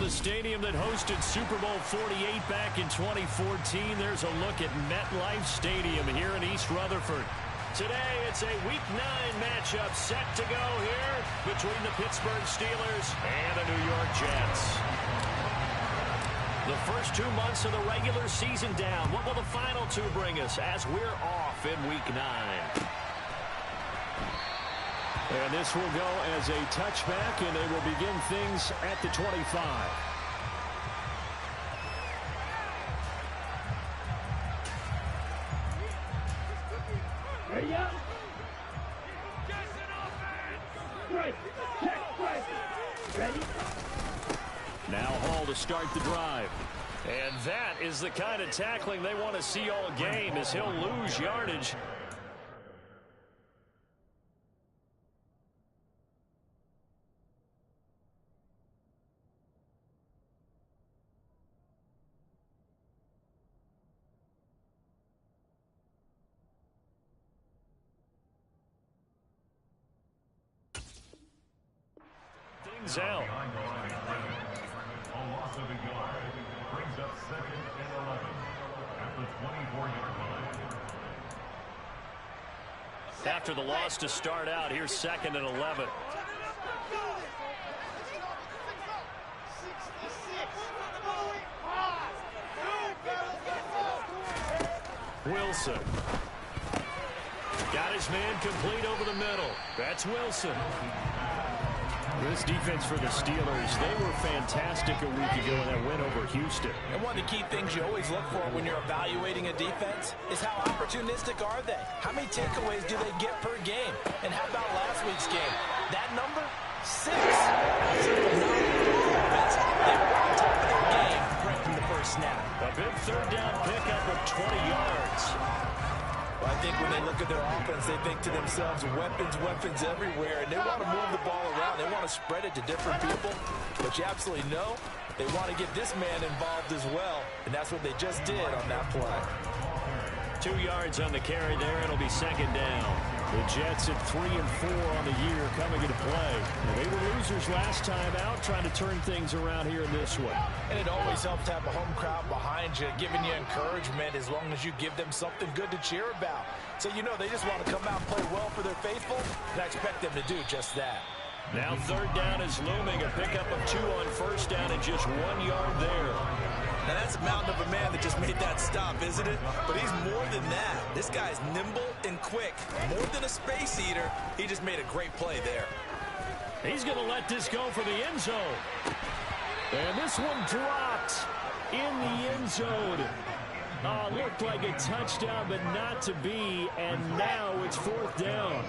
the stadium that hosted Super Bowl 48 back in 2014. There's a look at MetLife Stadium here in East Rutherford. Today, it's a Week 9 matchup set to go here between the Pittsburgh Steelers and the New York Jets. The first 2 months of the regular season down. What will the final 2 bring us as we're off in Week 9? And this will go as a touchback, and they will begin things at the 25. Ready up. Right. Check. Right. Ready. Now Hall to start the drive. And that is the kind of tackling they want to see all game, as he'll lose yardage. Things out. A loss of a yard brings up 2nd and 11 at the 24-yard line. After the loss to start out, here's 2nd and 11. Wilson. Got his man complete over the middle. That's Wilson. This defense for the Steelers, they were fantastic a week ago in that win over Houston. And one of the key things you always look for when you're evaluating a defense is how opportunistic are they? How many takeaways do they get per game? And how about last week's game? That number? 6. That's a phenomenal defense. They were on top of their game right from the first snap. A big 3rd down pickup of 20 yards. I think when they look at their offense, they think to themselves, weapons everywhere, and they want to move the ball around. They want to spread it to different people, but you absolutely know they want to get this man involved as well, and that's what they just did on that play. 2 yards on the carry there. It'll be 2nd down. The Jets at 3-4 on the year coming into play. And they were losers last time out, trying to turn things around here in this one. And it always helps to have a home crowd behind you, giving you encouragement as long as you give them something good to cheer about. So you know they just want to come out and play well for their faithful, and I expect them to do just that. Now 3rd down is looming. A pickup of 2 on 1st down and just 1 yard there. Now that's a mountain of a man that just made that stop, isn't it? But he's more than that. This guy's nimble and quick. More than a space eater, he just made a great play there. He's going to let this go for the end zone. And this one dropped in the end zone. Looked like a touchdown, but not to be. And now it's 4th down.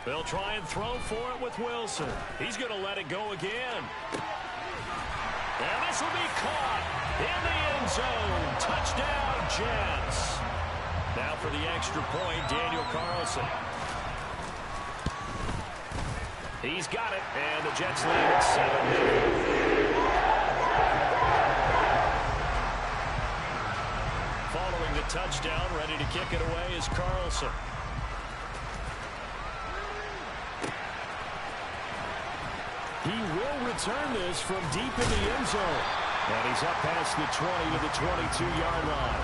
They'll try and throw for it with Wilson. He's going to let it go again. And this will be caught in the end zone. Touchdown, Jets. Now for the extra point, Daniel Carlson. He's got it, and the Jets lead at 7. Following the touchdown, ready to kick it away is Carlson. He will return this from deep in the end zone. And he's up past the 20 to the 22-yard line.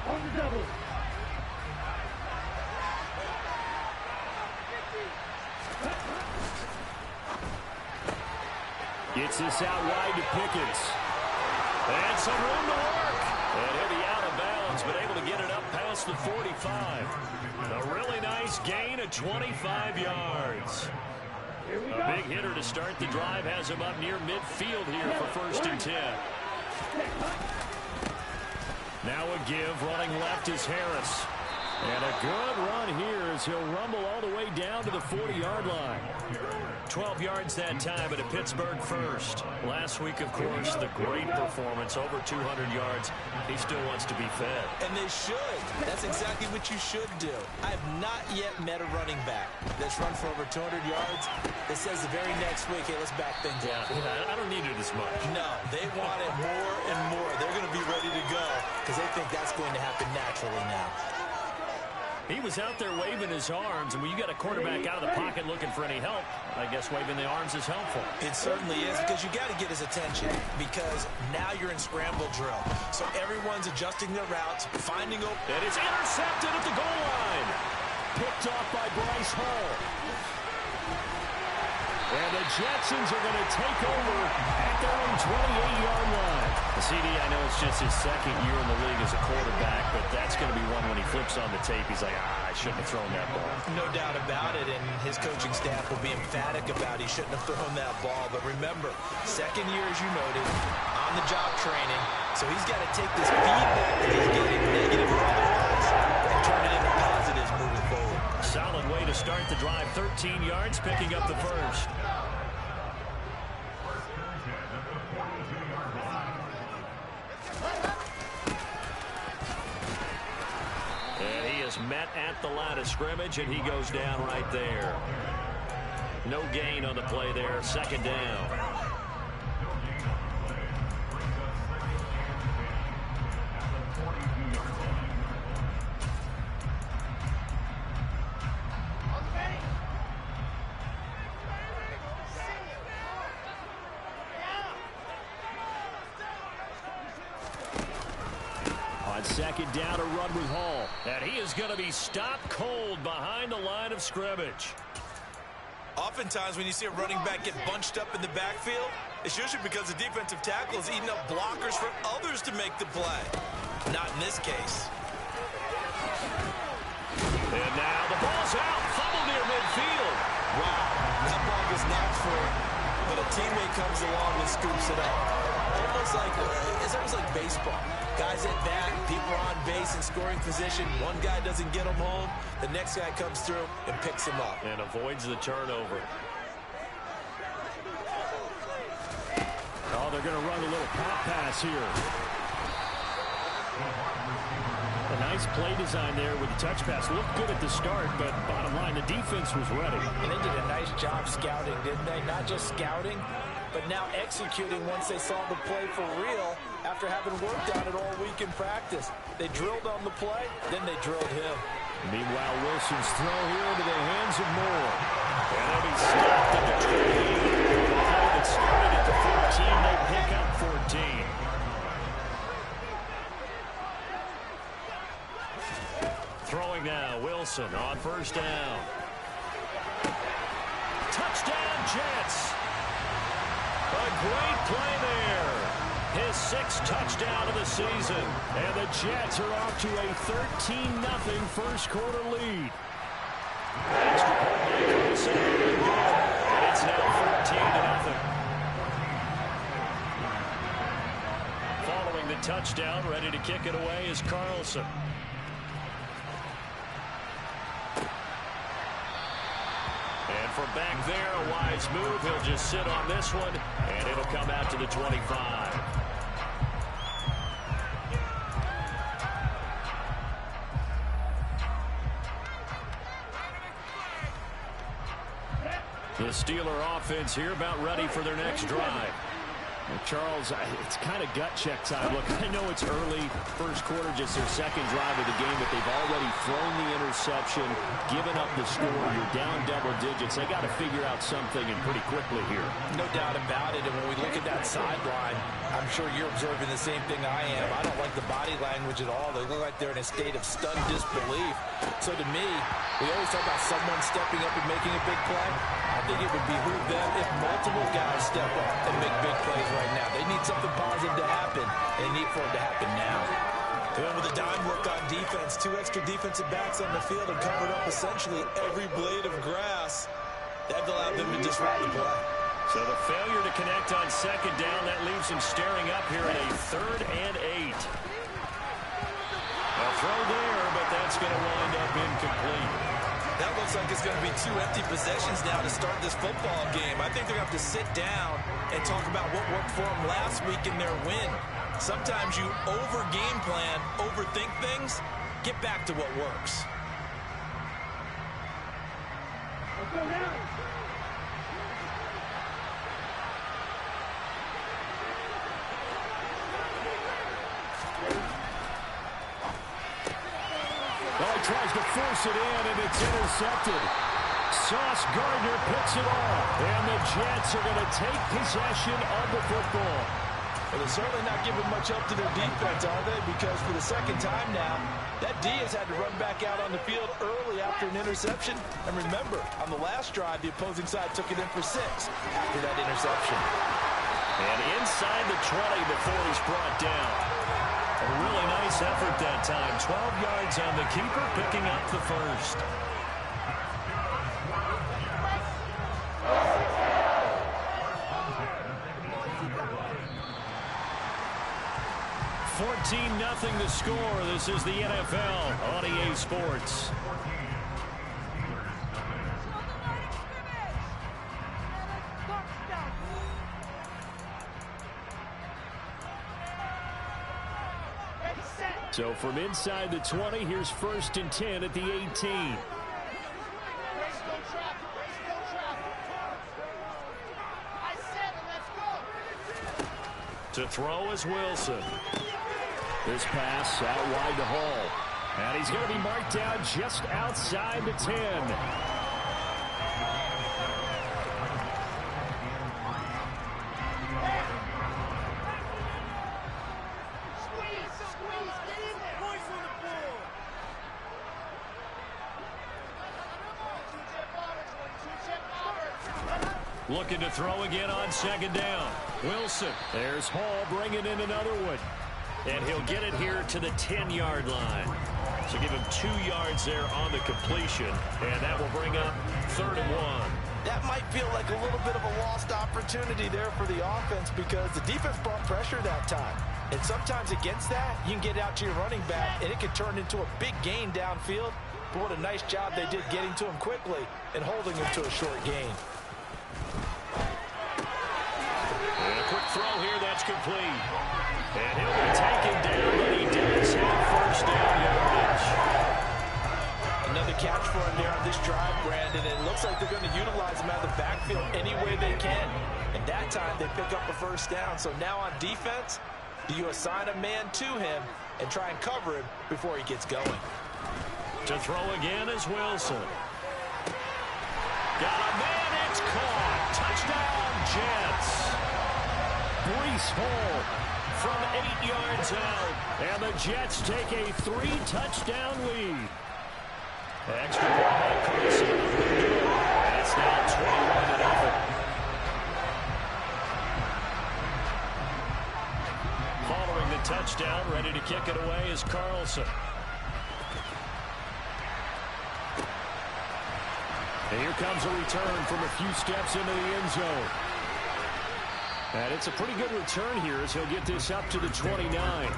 On the double. Gets this out wide to Pickens. And some room to work. And he'll be out of bounds, but able to get it up past the 45. A really nice gain of 25 yards. A big hitter to start the drive has him up near midfield here for 1st and 10. Now a give. Running left is Harris. And a good run here as he'll rumble all the way down to the 40-yard line. 12 yards that time, but a Pittsburgh first. Last week, of course, the great performance, over 200 yards. He still wants to be fed. And they should. That's exactly what you should do. I have not yet met a running back that's run for over 200 yards that says the very next week, hey, let's back things up. I don't need it as much. No, they want it more and more. They're going to be ready to go because they think that's going to happen naturally now. He was out there waving his arms, and when you got a quarterback out of the pocket looking for any help, I guess waving the arms is helpful. It certainly is, because you got to get his attention, because now you're in scramble drill. So everyone's adjusting their routes, finding open. And it's intercepted at the goal line. Picked off by Bryce Hall. And the Jetsons are going to take over at their own 28-yard line. The CD, I know it's just his second year in the league as a quarterback, but that's going to be one when he flips on the tape. He's like, I shouldn't have thrown that ball. No doubt about it, and his coaching staff will be emphatic about he shouldn't have thrown that ball. But remember, second year, as you noted, on-the-job training, so he's got to take this feedback that he's getting, negative or otherwise, and turn it into positives moving forward. Solid way to start the drive, 13 yards, picking up the first. And he is met at the line of scrimmage, and he goes down right there. No gain on the play there, second down. Second down, a run with Hall. And he is going to be stopped cold behind the line of scrimmage. Oftentimes when you see a running back get bunched up in the backfield, it's usually because the defensive tackle is eating up blockers for others to make the play. Not in this case. And now the ball's out. Fumble near midfield. Wow, that ball was knocked for, but a teammate comes along and scoops it up. It's almost like baseball. Guys at bat, people are on base in scoring position. One guy doesn't get him home. The next guy comes through and picks him up. And avoids the turnover. Oh, they're going to run a little pop pass here. A nice play design there with the touch pass. Looked good at the start, but bottom line, the defense was ready. And they did a nice job scouting, didn't they? Not just scouting, but now executing once they saw the play for real after having worked on it all week in practice. They drilled on the play, then they drilled him. Meanwhile, Wilson's throw here into the hands of Moore. And they'll be stopped at the 20. That started at the 14. They pick up 14. Throwing now, Wilson on first down. Touchdown, Jets. A great play there. His sixth touchdown of the season. And the Jets are off to a 13-0 first quarter lead. Extra point by Carlson. And it's now 14-0. Following the touchdown, ready to kick it away is Carlson. And from back there, a wise move. He'll just sit on this one, and it'll come out to the 25. The Steeler offense here about ready for their next drive. Charles, it's kind of gut check time. Look, I know it's early, first quarter, just their second drive of the game, but they've already thrown the interception, given up the score. You're down double digits. They got to figure out something, and pretty quickly here. No doubt about it, and when we look at that sideline, I'm sure you're observing the same thing I am. I don't like the body language at all. They look like they're in a state of stunned disbelief. So to me, we always talk about someone stepping up and making a big play. I think it would behoove them if multiple guys step up and make big plays right now. They need something positive to happen, and they need for it to happen now. And then with the dime work on defense, 2 extra defensive backs on the field and covered up essentially every blade of grass. That allowed them to disrupt the play. So the failure to connect on second down, that leaves them staring up here at a 3rd and 8. A throw there, but that's going to wind up incomplete. That looks like it's going to be 2 empty possessions now to start this football game. I think they're going to have to sit down and talk about what worked for them last week in their win. Sometimes you over-game plan, overthink things. Get back to what works. Let's go now. Well, he tries to force it in, and it's intercepted. Sauce Gardner picks it off, and the Jets are going to take possession of the football. Well, they're certainly not giving much help to their defense, are they? Because for the second time now, that D has had to run back out on the field early after an interception. And remember, on the last drive, the opposing side took it in for 6 after that interception. And inside the 20 before he's brought down. A really nice effort that time. 12 yards on the keeper, picking up the first. Nothing to score. This is the NFL on EA Sports. So from inside the 20, here's 1st and 10 at the 18. To throw is Wilson. This pass out wide to Hall. And he's going to be marked down just outside the 10. Looking to throw again on 2nd down. Wilson. There's Hall bringing in another one. And he'll get it here to the 10-yard line. So give him 2 yards there on the completion. And that will bring up 3rd and 1. That might feel like a little bit of a lost opportunity there for the offense because the defense brought pressure that time. And sometimes against that, you can get out to your running back, and it can turn into a big gain downfield. But what a nice job they did getting to him quickly and holding him to a short gain. And a quick throw here, that's complete. And he'll be taken down, but he does have 1st down yardage. Another catch for him there on this drive, Brandon. And it looks like they're going to utilize him out of the backfield any way they can. And that time, they pick up a 1st down. So now on defense, do you assign a man to him and try and cover him before he gets going? To throw again is Wilson. Got a man, it's caught. Touchdown, Jets. Breece Hall from 8 yards out. And the Jets take a 3-touchdown lead. Extra point by Carson. And it's now 21-0. Following the touchdown, ready to kick it away is Carlson. And here comes a return from a few steps into the end zone. And it's a pretty good return here as he'll get this up to the 29.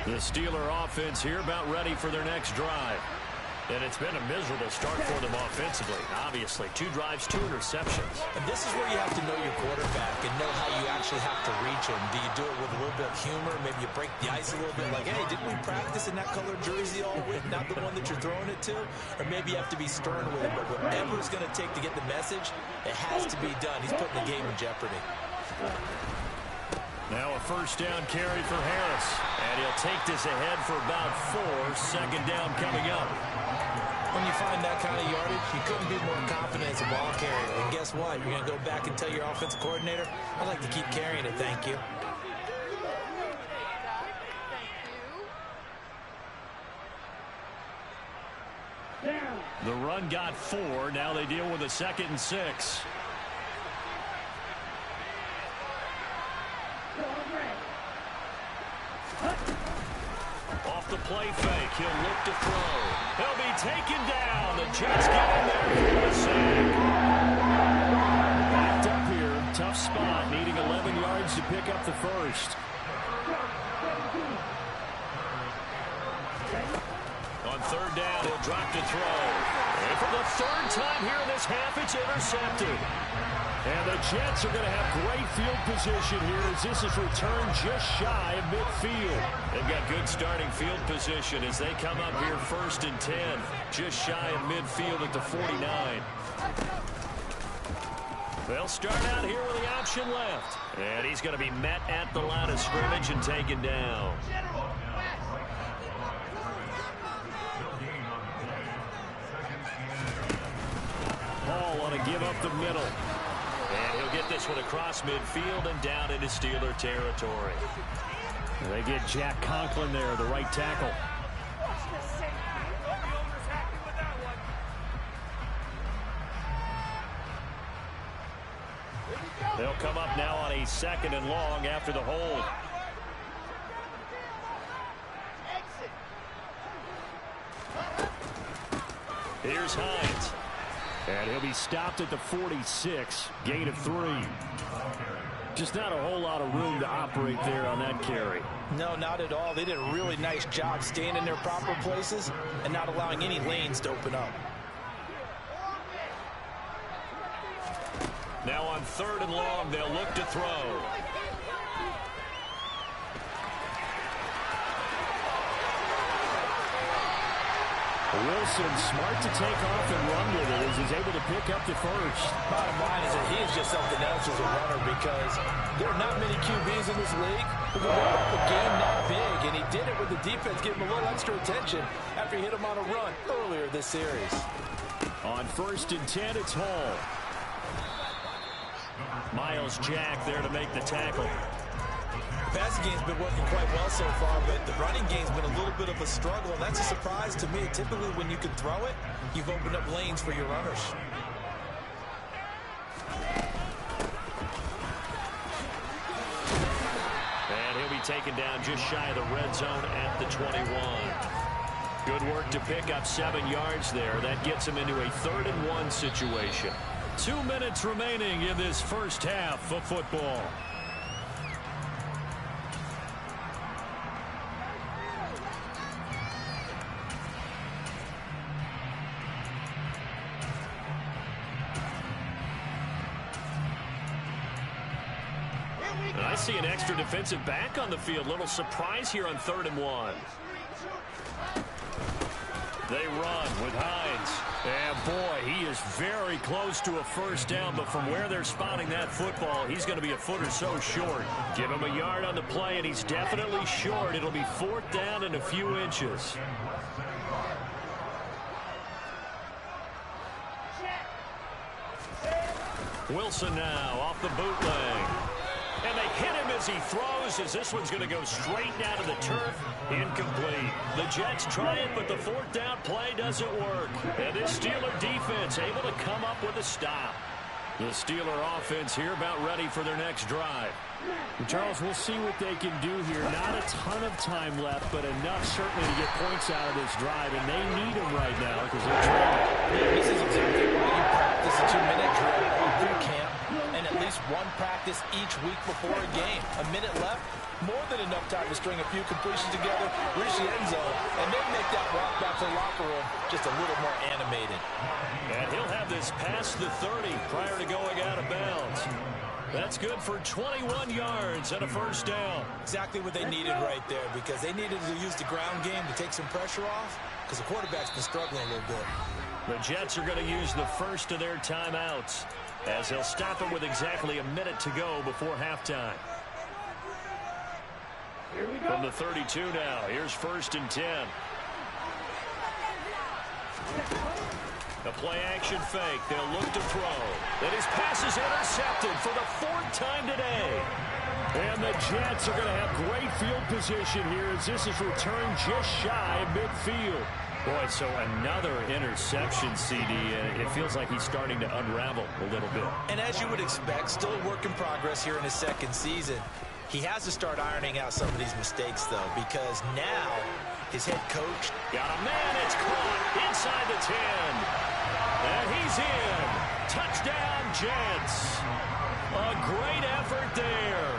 The Steeler offense here about ready for their next drive. And it's been a miserable start for them offensively. Obviously, 2 drives, 2 interceptions. And this is where you have to know your quarterback and know how you actually have to reach him. Do you do it with a little bit of humor? Maybe you break the ice a little bit like, hey, didn't we practice in that colored jersey all week, not the one that you're throwing it to? Or maybe you have to be stern with him. But whatever it's going to take to get the message, it has to be done. He's putting the game in jeopardy. Now a 1st down carry for Harris. And he'll take this ahead for about 4. 2nd down coming up. When you find that kind of yardage, you couldn't be more confident as a ball carrier. And guess what? You're going to go back and tell your offensive coordinator, I'd like to keep carrying it, thank you. The run got 4. Now they deal with a 2nd and 6. Off the the play fake. He'll look to throw. He'll be taken down. The Jets get in there for the sack. Backed up here. Tough spot. Needing 11 yards to pick up the first. On third down, he'll drop to throw. And for the third time here in this half, it's intercepted. And the Jets are going to have great field position here as this is returned just shy of midfield. They've got good starting field position as they come up here 1st and 10, just shy of midfield at the 49. They'll start out here with the option left. And he's going to be met at the line of scrimmage and taken down. Hall on a give up the middle. And he'll get this one across midfield and down into Steeler territory. They get Jack Conklin there, the right tackle. They'll come up now on a 2nd and long after the hold. Here's Hines. And he'll be stopped at the 46. Gain of 3. Just not a whole lot of room to operate there on that carry. No, not at all. They did a really nice job staying in their proper places and not allowing any lanes to open up. Now on 3rd and long, they'll look to throw. Wilson smart to take off and run with it as he's able to pick up the first. Bottom line is that he is just something else as a runner because there are not many QBs in this league who can run up a game that big, and he did it with the defense giving him a little extra attention after he hit him on a run earlier this series. On 1st and 10, it's Hall. Miles Jack there to make the tackle. Passing game's been working quite well so far, but the running game's been a little bit of a struggle, and that's a surprise to me. Typically, when you can throw it, you've opened up lanes for your runners. And he'll be taken down just shy of the red zone at the 21. Good work to pick up 7 yards there. That gets him into a 3rd and 1 situation. 2 minutes remaining in this first half of football. I see an extra defensive back on the field. Little surprise here on 3rd and 1. They run with Hines. And boy, he is very close to a first down, but from where they're spotting that football, he's going to be a foot or so short. Give him a yard on the play, and he's definitely short. It'll be 4th down and a few inches. Wilson now off the bootleg. And they hit him as he throws, as this one's going to go straight down to the turf. Incomplete. The Jets try it, but the 4th down play doesn't work. And this Steeler defense able to come up with a stop. The Steeler offense here about ready for their next drive. And Charles, we'll see what they can do here. Not a ton of time left, but enough certainly to get points out of this drive. And they need them right now because they're trailing. Yeah, this is exactly why you practice a 2-minute drill all through camp. And at least one practice each week before a game. A minute left, more than enough time to string a few completions together, reach the end zone, and then make that walk back to the locker room just a little more animated. And he'll have this past the 30 prior to going out of bounds. That's good for 21 yards and a first down. Exactly what they needed right there, because they needed to use the ground game to take some pressure off, because the quarterback's been struggling a little bit. The Jets are going to use the first of their timeouts, as they'll stop it with exactly a minute to go before halftime. From the 32 now, here's 1st and 10. A play-action fake. They'll look to throw. And his pass is intercepted for the 4th time today. And the Jets are going to have great field position here as this is returned just shy of midfield. Boy, so another interception, CD, and it feels like he's starting to unravel a little bit. And as you would expect, still a work in progress here in his 2nd season. He has to start ironing out some of these mistakes, though, because now his head coach. Got a man, it's caught inside the 10. And he's in. Touchdown, Jets. A great effort there.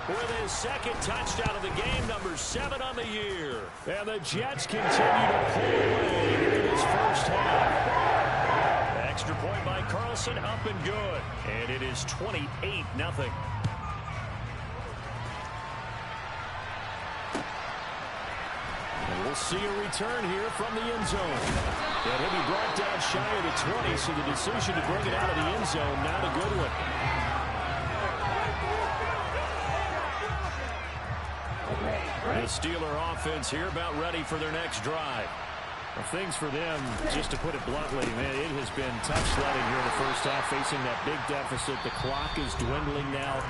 With his second touchdown of the game, number 7 on the year. And the Jets continue to pull away into this first half. Extra point by Carlson, up and good. And it is 28-0. We'll see a return here from the end zone. And he'll be brought down shy of the 20, so the decision to bring it out of the end zone, not a good one. The Steeler offense here about ready for their next drive. Well, things for them, just to put it bluntly, man, it has been tough sledding here in the first half, facing that big deficit. The clock is dwindling now.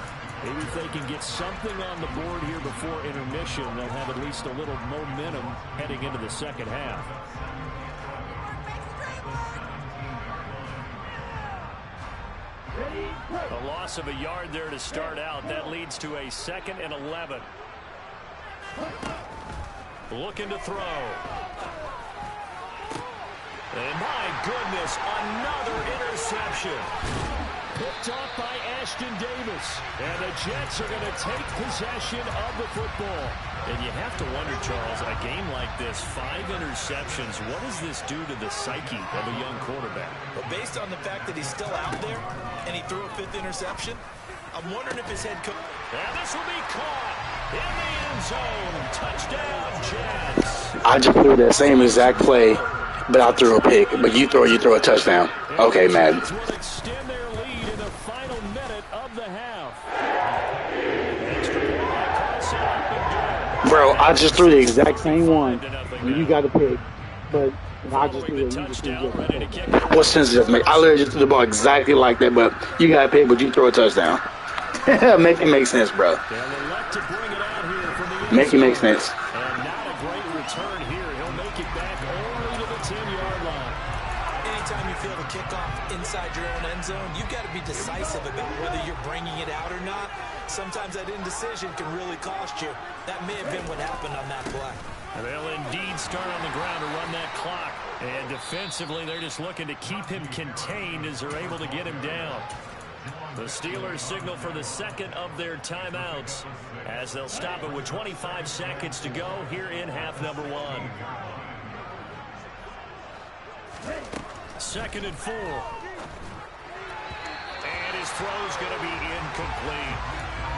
Maybe if they can get something on the board here before intermission, they'll have at least a little momentum heading into the second half. A loss of a yard there to start out. That leads to a 2nd and 11. Looking to throw. And my goodness, another interception. Picked off by Ashton Davis. And the Jets are going to take possession of the football. And you have to wonder, Charles, a game like this, 5 interceptions, what does this do to the psyche of a young quarterback? But based on the fact that he's still out there and he threw a 5th interception, I'm wondering if his head coach... And this will be caught in the end zone. Touchdown, Jets. I just threw that same exact play, but I threw a pick. But you throw a touchdown. Okay, man. Extend their lead in the final minute of the half. Bro, I just threw the exact same one. You got a pick, but I just threw it. What sense does that make? I literally just threw the ball exactly like that, but you got a pick, but you throw a touchdown. Make it make sense, bro. Make it make sense. And not a great return here. He'll make it back only to the 10-yard line. Anytime you feel the kickoff inside your own end zone, you've got to be decisive about whether you're bringing it out or not. Sometimes that indecision can really cost you. That may have been what happened on that play. And they'll indeed start on the ground to run that clock. And defensively, they're just looking to keep him contained as they're able to get him down. The Steelers signal for the 2nd of their timeouts as they'll stop it with 25 seconds to go here in half number 1. 2nd and 4. And his throw's going to be incomplete.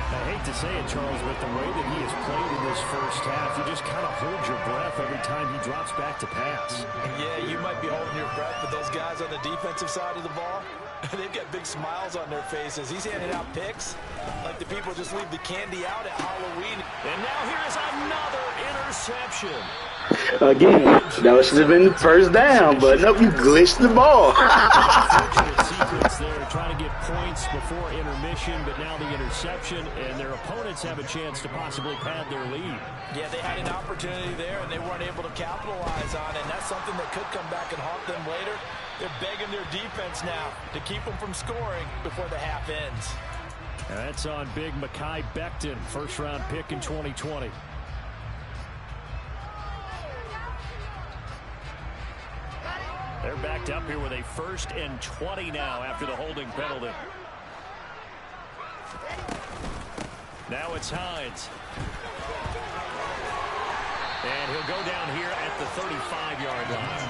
I hate to say it, Charles, but the way that he has played in this first half, you just kind of hold your breath every time he drops back to pass. Yeah, you might be holding your breath, but those guys on the defensive side of the ball, they've got big smiles on their faces. He's handing out picks like the people just leave the candy out at Halloween. And now here's another interception. Again, that should have been the first down, but nope, you glitched the ball. Sequence there, trying to get points before intermission, but now the interception, and their opponents have a chance to possibly pad their lead. Yeah, they had an opportunity there, and they weren't able to capitalize on it, and that's something that could come back and haunt them later. They're begging their defense now to keep them from scoring before the half ends. And that's on big Mekhi Becton, first-round pick in 2020. They're backed up here with a 1st and 20 now after the holding penalty. Now it's Hines. And he'll go down here at the 35-yard line.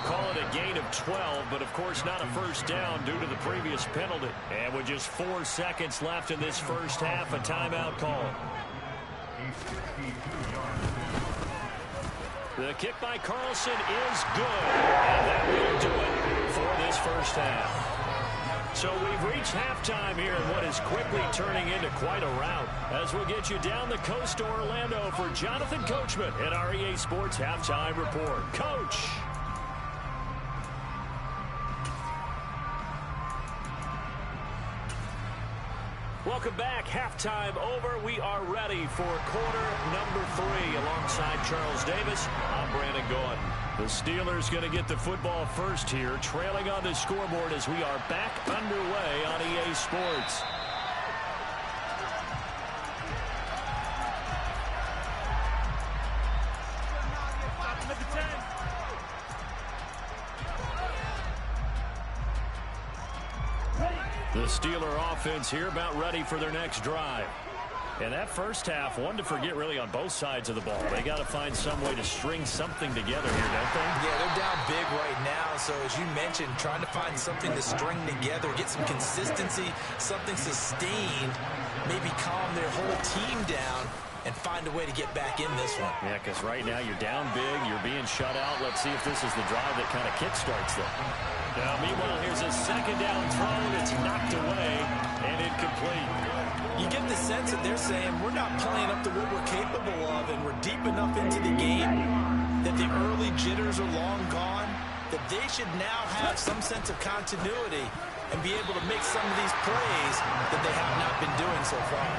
Call it a gain of 12, but of course not a first down due to the previous penalty. And with just 4 seconds left in this first half, a timeout call. The kick by Carlson is good, and that will do it for this first half. So we've reached halftime here in what is quickly turning into quite a rout, as we'll get you down the coast to Orlando for Jonathan Coachman at our EA Sports Halftime Report. Coach. Welcome back. Halftime over. We are ready for quarter number 3 alongside Charles Davis. I'm Brandon Gaudin. The Steelers going to get the football first here, trailing on the scoreboard as we are back underway on EA Sports. The Steeler offense here about ready for their next drive. And that first half, one to forget really on both sides of the ball. They got to find some way to string something together here, don't they? Yeah, they're down big right now. So as you mentioned, trying to find something to string together, get some consistency, something sustained, maybe calm their whole team down and find a way to get back in this one. Yeah, because right now you're down big, you're being shut out. Let's see if this is the drive that kind of kickstarts them. Now, meanwhile, here's a second down throw. It's knocked away and incomplete. You get the sense that they're saying we're not playing up to what we're capable of, and we're deep enough into the game that the early jitters are long gone, that they should now have some sense of continuity and be able to make some of these plays that they have not been doing so far.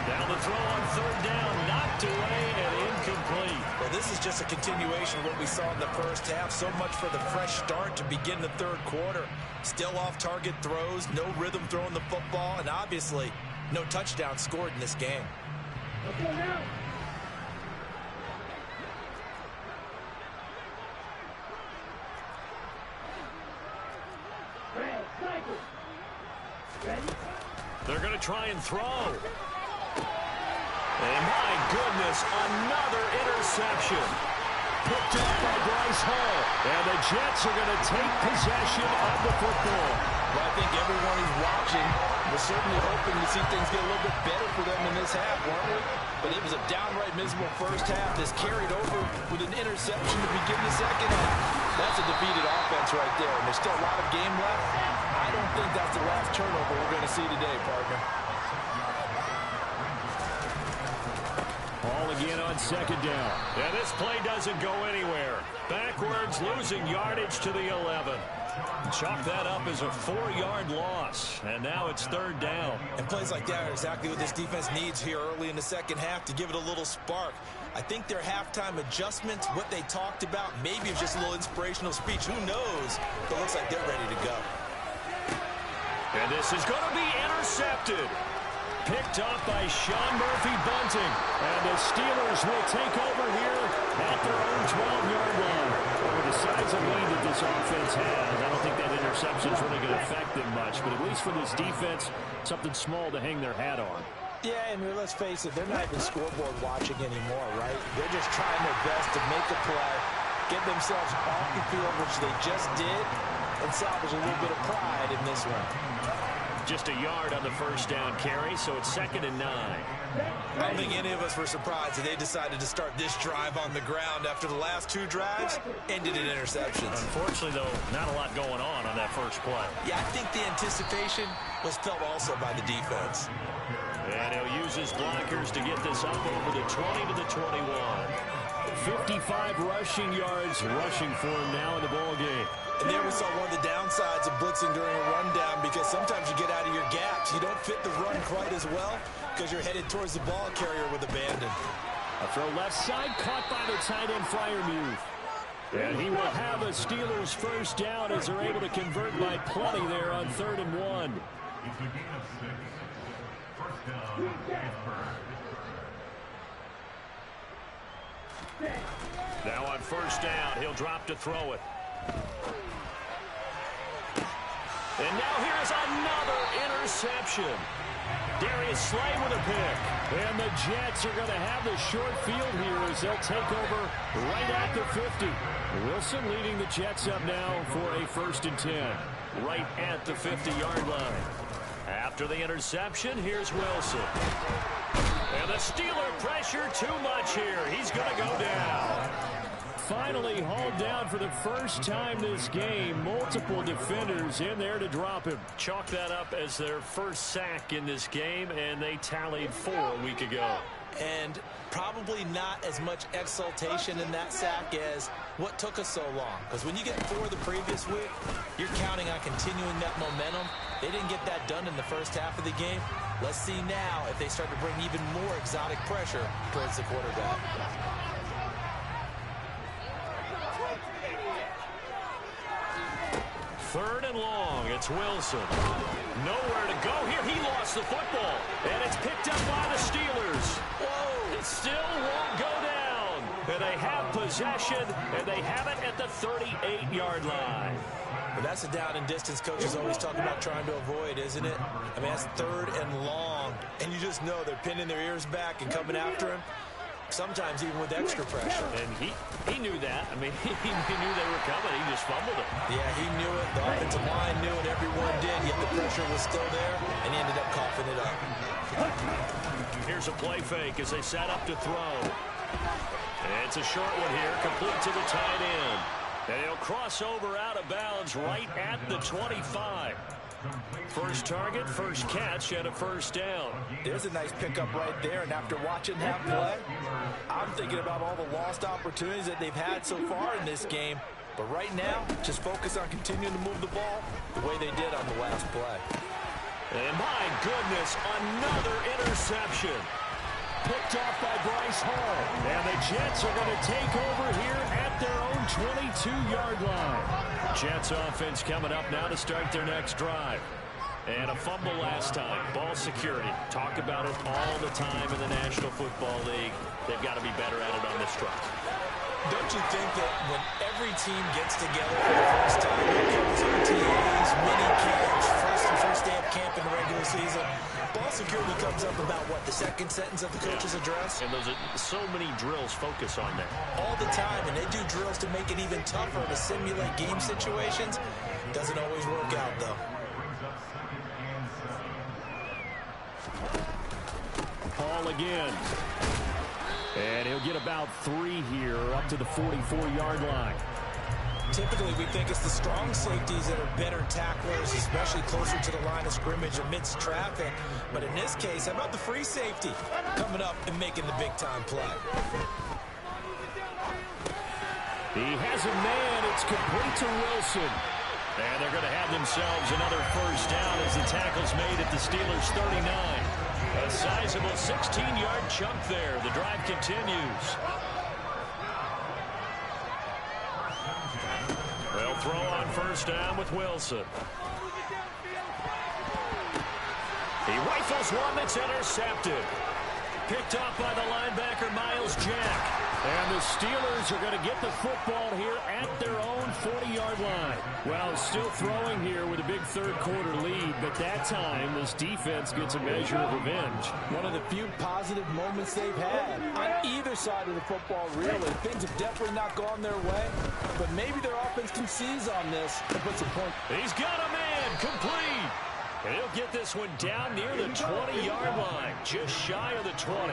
Down the throw on third down, knocked away and incomplete. Well, this is just a continuation of what we saw in the first half. So much for the fresh start to begin the third quarter. Still off-target throws, no rhythm throwing the football, and obviously no touchdown scored in this game. They're going to try and throw. And my goodness, another interception. Picked up by Bryce Hall. And the Jets are going to take possession of the football. Well, I think everyone who's watching was certainly hoping to see things get a little bit better for them in this half, weren't we? But it was a downright miserable first half that's carried over with an interception to begin the second half. That's a defeated offense right there, and there's still a lot of game left. I don't think that's the last turnover we're going to see today, partner. Ball again on second down. Yeah, this play doesn't go anywhere. Backwards, losing yardage to the 11. Chalk that up as a 4-yard loss, and now it's third down. And plays like that are exactly what this defense needs here early in the second half to give it a little spark. I think their halftime adjustment, what they talked about, maybe it's just a little inspirational speech. Who knows? But it looks like they're ready to go. And this is going to be intercepted. Picked up by Sean Murphy-Bunting. And the Steelers will take over here at their own 12-yard line. With the size of lead that this offense has, I don't think that interception is really going to affect them much. But at least for this defense, something small to hang their hat on. Yeah, and let's face it, they're not even scoreboard watching anymore, right? They're just trying their best to make a play, get themselves off the field, which they just did, and salvage a little bit of pride in this one. Just a yard on the first down carry, so it's 2nd and 9. I don't think any of us were surprised that they decided to start this drive on the ground after the last 2 drives ended in interceptions. Unfortunately, though, not a lot going on that first play. Yeah, I think the anticipation was felt also by the defense. And he'll use his blockers to get this up over the 20 to the 21. 55 rushing yards rushing for him now in the ball game. And there we saw one of the downsides of blitzing during a rundown, because sometimes you get out of your gaps. You don't fit the run quite as well because you're headed towards the ball carrier with abandon. A throw left side, caught by the tight end Freiermuth. And he will have a Steelers first down as they're able to convert by plenty there on 3rd and 1. It's a gain of 6. First down, Pittsburgh. Now on first down, he'll drop to throw it. And now here's another interception. Darius Slay with a pick. And the Jets are going to have the short field here as they'll take over right at the 50. Wilson leading the Jets up now for a 1st and 10. Right at the 50-yard line. After the interception, here's Wilson. And the Steeler pressure too much here. He's going to go down. Finally hauled down for the first time this game. Multiple defenders in there to drop him. Chalk that up as their first sack in this game, and they tallied 4 a week ago. And probably not as much exultation in that sack as what took us so long. Because when you get 4 the previous week, you're counting on continuing that momentum. They didn't get that done in the first half of the game. Let's see now if they start to bring even more exotic pressure towards the quarterback. 3rd and long. It's Wilson. Nowhere to go here. He lost the football. And it's picked up by the Steelers. Whoa. It still won't go down. And they have possession, and they have it at the 38-yard line. But that's the down and distance coaches always talk about trying to avoid, isn't it? I mean, that's 3rd and long, and you just know they're pinning their ears back and coming after him, sometimes even with extra pressure. And he knew that. I mean, he knew they were coming. He just fumbled it. Yeah, he knew it. The offensive line knew it. Everyone did, yet the pressure was still there, and he ended up coughing it up. Here's a play fake as they set up to throw. And it's a short one here, complete to the tight end. And he'll cross over out of bounds right at the 25. First target, first catch, and a first down. There's a nice pickup right there, and after watching that play, I'm thinking about all the lost opportunities that they've had so far in this game. But right now, just focus on continuing to move the ball the way they did on the last play. And my goodness, another interception. Picked off by Bryce Hall. And the Jets are going to take over here at their own 22-yard line. Jets offense coming up now to start their next drive. And a fumble last time. Ball security. Talk about it all the time in the National Football League. They've got to be better at it on this drive. Don't you think that when every team gets together for the first time, OTAs, mini camps, first day of camp in the regular season, ball security comes up about, what, the second sentence of the coach's address? And those are so many drills focus on that. All the time, and they do drills to make it even tougher to simulate game situations. Doesn't always work out, though. Paul again. And he'll get about 3 here up to the 44-yard line. Typically, we think it's the strong safeties that are better tacklers, especially closer to the line of scrimmage amidst traffic. But in this case, how about the free safety coming up and making the big-time play? He has a man. It's complete to Wilson. And they're going to have themselves another first down as the tackle's made at the Steelers' 39. A sizable 16-yard chunk there. The drive continues. They'll throw on first down with Wilson. He rifles one that's intercepted. Picked off by the linebacker, Miles Jack. And the Steelers are going to get the football here at their own 40-yard line. Well, still throwing here with a big third-quarter lead, but that time this defense gets a measure of revenge. One of the few positive moments they've had on either side of the football, really. Things have definitely not gone their way, but maybe their offense can seize on this and put some points. He's got a man, complete. And he'll get this one down near the 20-yard line, just shy of the 20.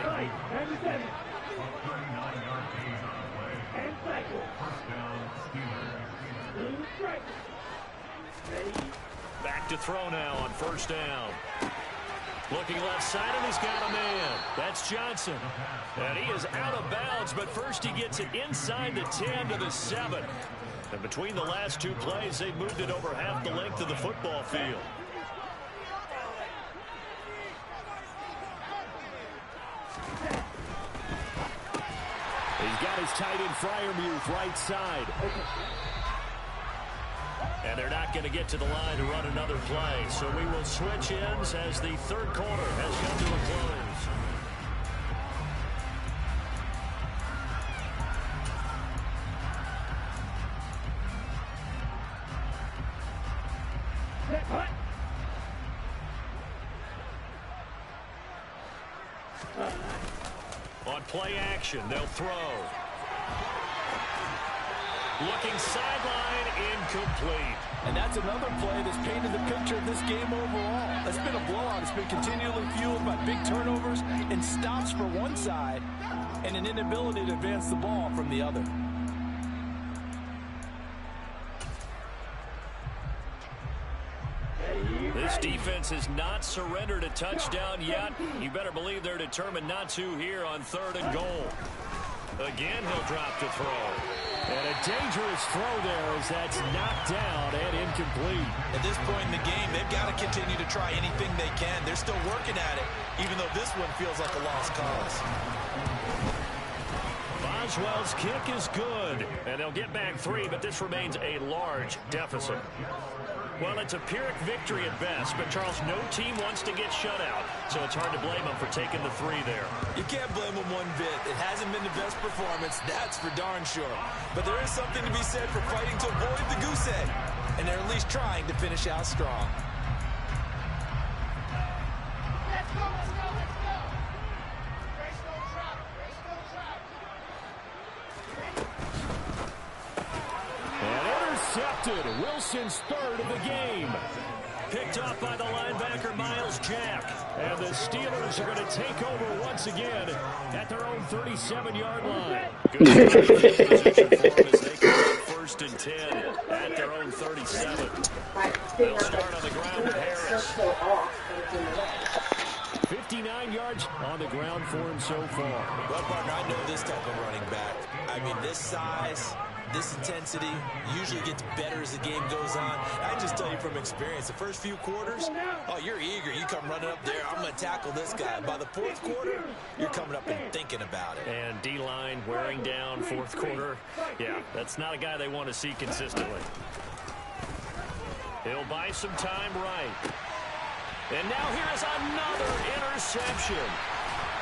Back to throw now on first down. Looking left side, and he's got a man. That's Johnson. And he is out of bounds, but first he gets it inside the 10 to the 7. And between the last two plays, they've moved it over half the length of the football field. He's got his tight end Freiermuth right side. And they're not going to get to the line to run another play. So we will switch ends as the third quarter has come to a close. On play action, they'll throw. Looking sideline, incomplete. And that's another play that's painted the picture of this game overall. It's been a blowout. It's been continually fueled by big turnovers and stops for one side and an inability to advance the ball from the other. This defense has not surrendered a touchdown yet. You better believe they're determined not to here on 3rd and goal. Again, he'll drop to throw. And a dangerous throw there as that's knocked down and incomplete. At this point in the game, they've got to continue to try anything they can. They're still working at it, even though this one feels like a lost cause. Boswell's kick is good. And they'll get back 3, but this remains a large deficit. Well, it's a Pyrrhic victory at best, but Charles, no team wants to get shut out, so it's hard to blame them for taking the 3 there. You can't blame them one bit. It hasn't been the best performance, that's for darn sure. But there is something to be said for fighting to avoid the goose egg, and they're at least trying to finish out strong. Intercepted. Wilson's 3rd of the game. Picked off by the linebacker, Miles Jack. And the Steelers are going to take over once again at their own 37-yard line. Good position for them as they come up 1st and 10 at their own 37. They'll start on the ground with Harris. 59 yards on the ground for him so far. Well, partner, I know this type of running back. I mean, this size, this intensity usually gets better as the game goes on. I just tell you from experience, the first few quarters, oh, you're eager. You come running up there, I'm going to tackle this guy. By the 4th quarter, you're coming up and thinking about it. And D-line wearing down 4th quarter. Yeah, that's not a guy they want to see consistently. He'll buy some time right. And now here is another interception.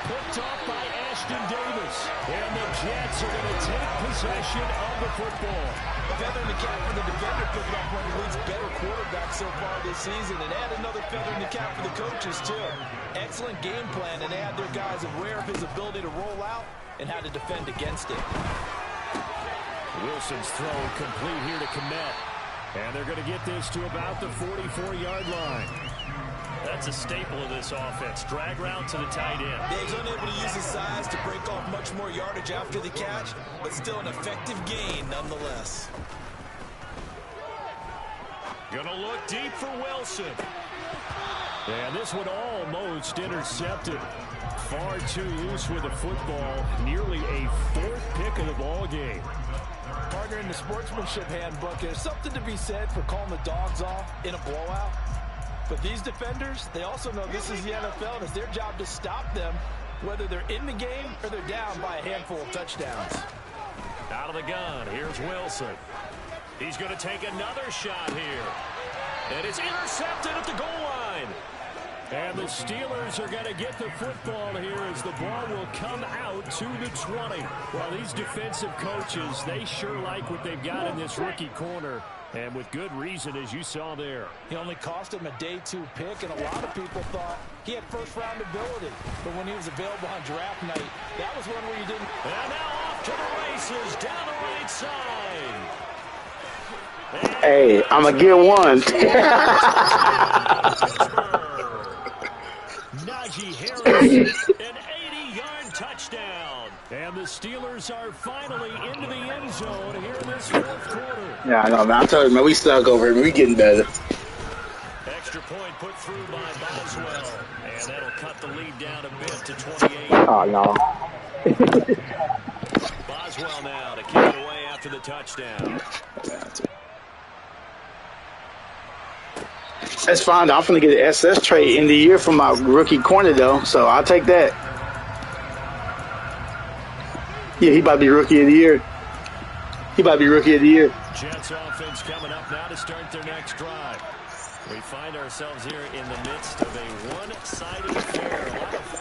Picked off by Ashton Davis. And the Jets are going to take possession of the football. Feather in the cap for the defender, picking up one of the league's better quarterbacks so far this season. And add another feather in the cap for the coaches, too. Excellent game plan, and they had their guys aware of his ability to roll out and how to defend against it. Wilson's throw complete here to Kmet. And they're going to get this to about the 44-yard line. That's a staple of this offense. Drag route to the tight end. Yeah, he's unable to use his size to break off much more yardage after the catch, but still an effective gain nonetheless. Gonna look deep for Wilson. And this one almost intercepted. Far too loose with the football. Nearly a 4th pick of the ball game. Partner, in the sportsmanship handbook, there's something to be said for calling the dogs off in a blowout. But these defenders, they also know this is the NFL, and it's their job to stop them, whether they're in the game or they're down by a handful of touchdowns. Out of the gun, here's Wilson. He's going to take another shot here. And it's intercepted at the goal line. And the Steelers are going to get the football here as the ball will come out to the 20. Well, these defensive coaches, they sure like what they've got in this rookie corner. And with good reason, as you saw there. He only cost him a day 2 pick, and a lot of people thought he had first-round ability. But when he was available on draft night, that was one where you didn't. And now off to the races, down the right side. Hey, I'm going to get one. Najee Harris, an 80-yard touchdown. And the Steelers are finally into the end zone here in this 4th quarter. Yeah, I know, man. I told you, man, we stuck over here. We getting better. Extra point put through by Boswell. And that'll cut the lead down a bit to 28. Oh, no. Boswell now to kick it away after the touchdown. That's fine. I'm going to get an SS trade in the year for my rookie corner, though. So I'll take that. Yeah, he about to be rookie of the year. He about to be rookie of the year. Jets offense coming up now to start their next drive. We find ourselves here in the midst of a one-sided affair.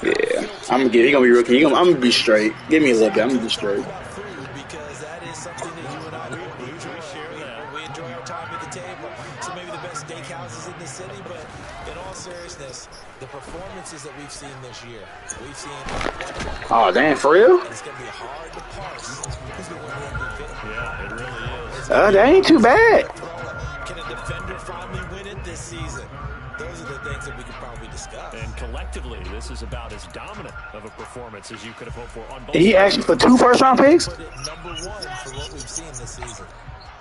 Yeah, I'm gonna get. He gonna be rookie. I'm gonna be straight. Give me a little bit. I'm gonna be straight. Because that is something that you and I share that. We enjoy our time at the table. So maybe the best steakhouses in the city, but in all seriousness, the performances that we've seen this year, we've seen. Oh, damn, for real? It's gonna be hard to parse who's gonna win the MVP. Yeah, it really is. That ain't too bad. Can a defender finally win it this season? Those are the things that we could probably discuss. And collectively, this is about as dominant of a performance as you could have hoped for on both. Did he ask you for 2 first-round picks? Put it number 1 for what we've seen this season.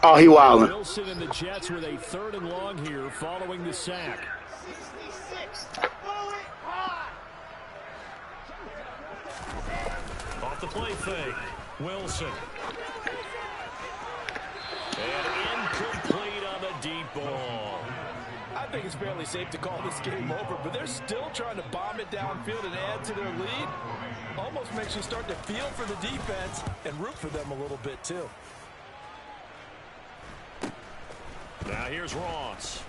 Oh, he wildin'. Wilson and the Jets with a 3rd and long here following the sack. Off the play fake, Wilson. And incomplete on the deep ball. I think it's fairly safe to call this game over, but they're still trying to bomb it downfield and add to their lead. Almost makes you start to feel for the defense and root for them a little bit, too. Now here's Ross.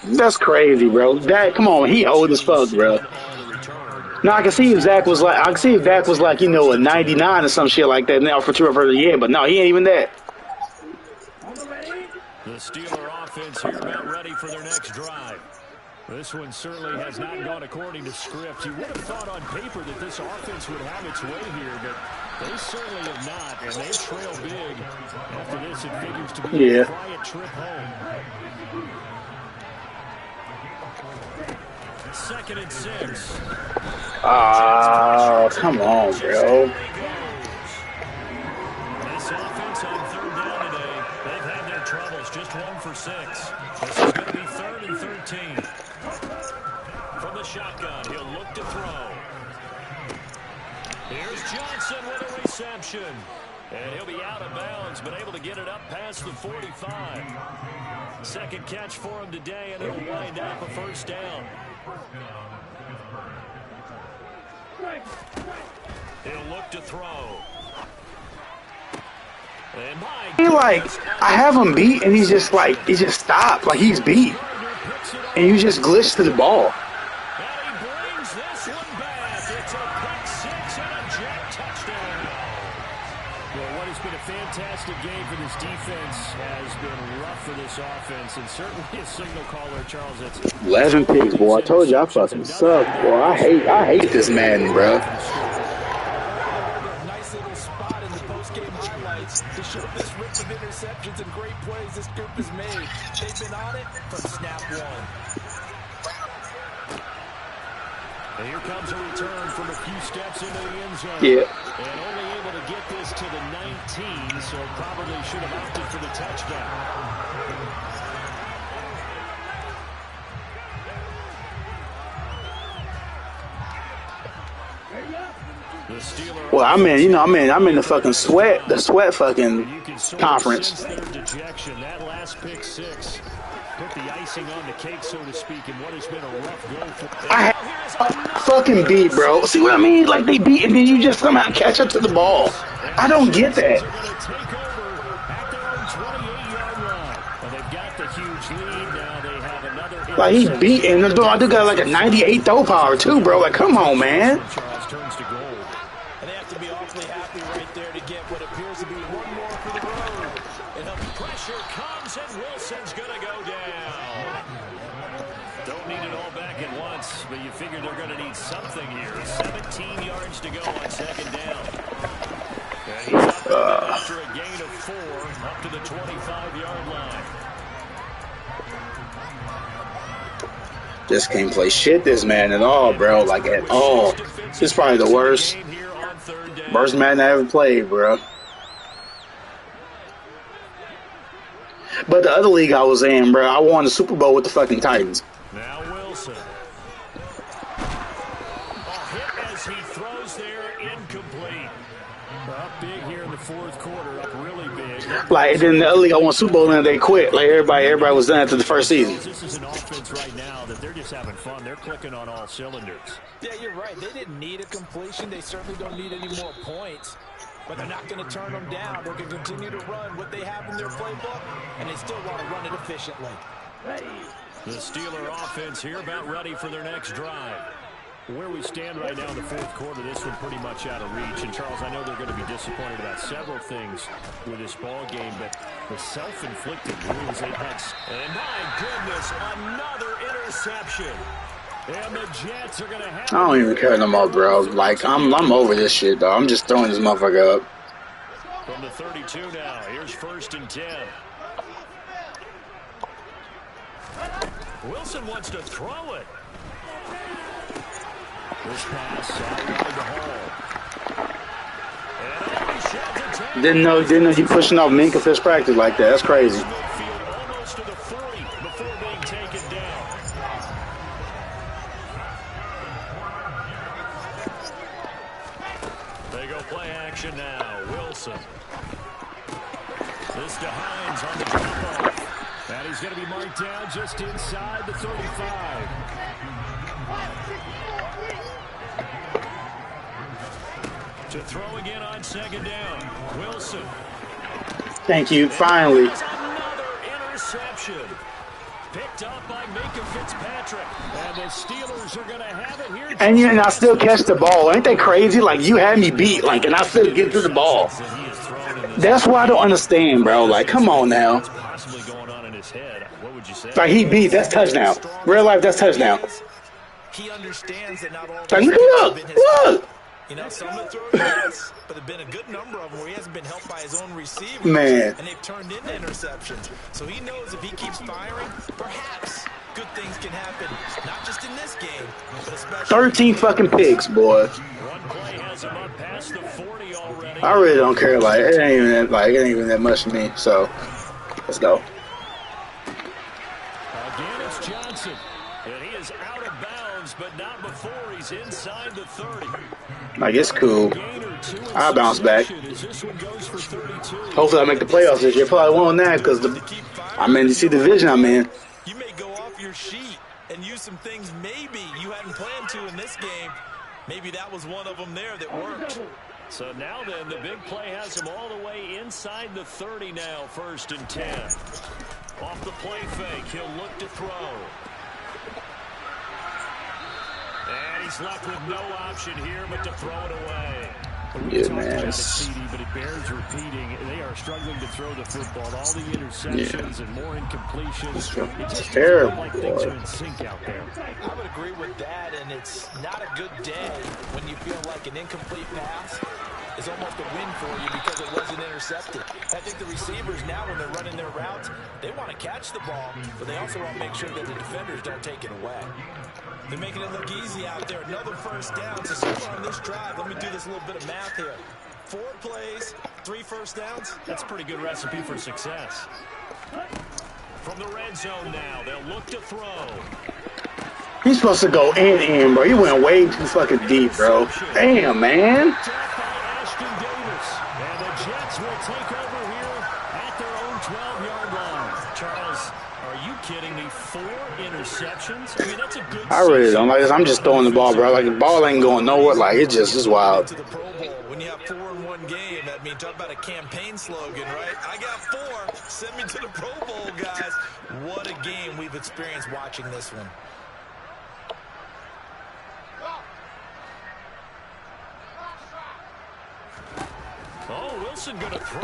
That's crazy, bro. Dak, come on, he old as fuck, bro. Now I can see if Dak was like, you know, a 99 or some shit like that now for the year, but no, he ain't even that. The Steeler offense here about ready for their next drive. This one certainly has not gone according to script. You would have thought on paper that this offense would have its way here, but they certainly have not, and they trail big. After this, it figures to be a quiet trip home. 2nd and 6. Oh, come on, bro. This offense on 3rd down today, they've had their troubles, just 1 for 6. This is going to be 3rd and 13. From the shotgun, he'll look to throw. Here's Johnson with a reception. And he'll be out of bounds, but able to get it up past the 45. 2nd catch for him today, and it'll wind up a 1st down. He'll look to throw. And I have him beat, and he just stopped. Like, he's beat. And you just glitch to the ball. And he brings this one back. It's a pick 6 and a jet touchdown. Well, what has been a fantastic game for this defense has been rough for this offense, and certainly a signal caller, Charles. That's 11 picks, boy. I told you I fucking suck, boy. I hate this man, bro. Nice little spot in the post-game highlights to show this rip of interceptions and great plays this group has made. They've been on it from snap 1. And here comes a return from a few steps into the end zone. Yeah. And only able to get this to the 19, so probably should have opted for the touchdown. Well, I'm in the fucking sweat fucking conference. That last pick 6 put the icing on the cake, so to speak, in what has been a rough go for. I fucking beat, bro. See what I mean? Like, they beat, and then you just somehow catch up to the ball. I don't get that. Like, he beat, and I do got like a 98 throw power too, bro. Like, come on, man. And they have to be awfully happy right there to get what appears to be one more for the road. And the pressure comes, and Wilson's going to go down. Don't need it all back at once, but you figure they're going to need something here. 17 yards to go on 2nd down. And he's up after a gain of 4 up to the 25-yard line. Just can't play shit this man at all, bro. Like, at all. This is probably the worst Madden I ever played, bro. But the other league I was in, bro, I won the Super Bowl with the fucking Titans. Now Wilson. A hit as he throws there, incomplete. Up big here in the 4th quarter, up really big. Like, and then the other league I won Super Bowl and they quit. Like, everybody was done after the first season. This is an offense right now that they're just having fun. They're clicking on all cylinders. Yeah, you're right. They didn't need a completion. They certainly don't need any more points. But they're not going to turn them down. They're going to continue to run what they have in their playbook, and they still want to run it efficiently. The Steeler offense here about ready for their next drive. Where we stand right now in the 4th quarter, this one pretty much out of reach. And, Charles, I know they're going to be disappointed about several things with this ball game, but the self-inflicted wounds they've had. And, my goodness, another interception. And the Jets are going to have... I don't even care no more, bro. Like, I'm over this shit, though. I'm just throwing this motherfucker up. From the 32 now, here's 1st and 10. Wilson wants to throw it. This pass outside the hole. Didn't know you pushing off Minkah Fitzpatrick like that. That's crazy. Almost to the 40 before being taken down. They go play action now. Wilson. This to Hines on the drop-off. And he's going to be marked down just inside the 35. To throw again on second down. Wilson. Thank you. Finally. Another interception. Picked up by Minka Fitzpatrick. And the Steelers are going to have it here. And I still catch the ball. Ain't that crazy? Like, you had me beat, like, and I still get to the ball. That's what I don't understand, bro. Like, come on now. Like, he beat. That's touchdown. Real life, that's touchdown. He understands that not all. Like, look. You know, some of the throws, yes, but there have been a good number of them where he hasn't been helped by his own receivers. Man. And they've turned into interceptions. So he knows if he keeps firing, perhaps good things can happen. Not just in this game, but especially 13 fucking picks, boy. One play has him up past the 40 already. I really don't care. Like, it ain't even that much to me. So, let's go. Again, it's Johnson. And he is out of bounds, but not before he's inside the 30. Like, it's cool. I'll bounce back. Hopefully I make the playoffs this year. Probably won't now because I'm in the division I'm in. You may go off your sheet and use some things maybe you hadn't planned to in this game. Maybe that was one of them there that worked. So now then, the big play has him all the way inside the 30 now, 1st and 10. Off the play fake, he'll look to throw. And he's left with no option here but to throw it away. Goodness. But it bears repeating, they are struggling to throw the football. All the interceptions and more incompletions. It just terrible. like things are in sync out there. I would agree with that, and it's not a good day when you feel like an incomplete pass is almost a win for you because it wasn't intercepted. I think the receivers now, when they're running their routes, they want to catch the ball, but they also want to make sure that the defenders don't take it away. They're making it look easy out there. Another 1st down. So far on this drive, let me do this little bit of math here. 4 plays, 3 first downs. That's a pretty good recipe for success. From the red zone now, they'll look to throw. He's supposed to go in, bro. He went way too fucking deep, bro. Damn, man. Ashton Davis. And the Jets will take over here at their own 12-yard line. Charles, are you kidding me? 4 interceptions? I mean, that's a good I really don't like this. I'm just throwing the ball, bro. Like, the ball ain't going nowhere. Like, it just is wild. To the Pro Bowl. When you have 4 in one game, that means talk about a campaign slogan, right? I got 4. Send me to the Pro Bowl, guys. What a game we've experienced watching this one. Oh, Wilson going to throw.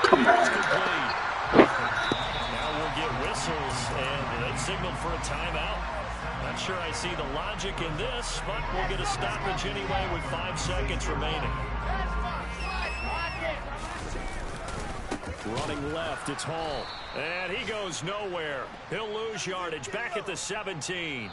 Come on. Now we'll get whistles, and they signaled for a timeout. Not sure I see the logic in this, but we'll get a stoppage anyway with 5 seconds remaining. Running left, it's Hall. And he goes nowhere. He'll lose yardage back at the 17.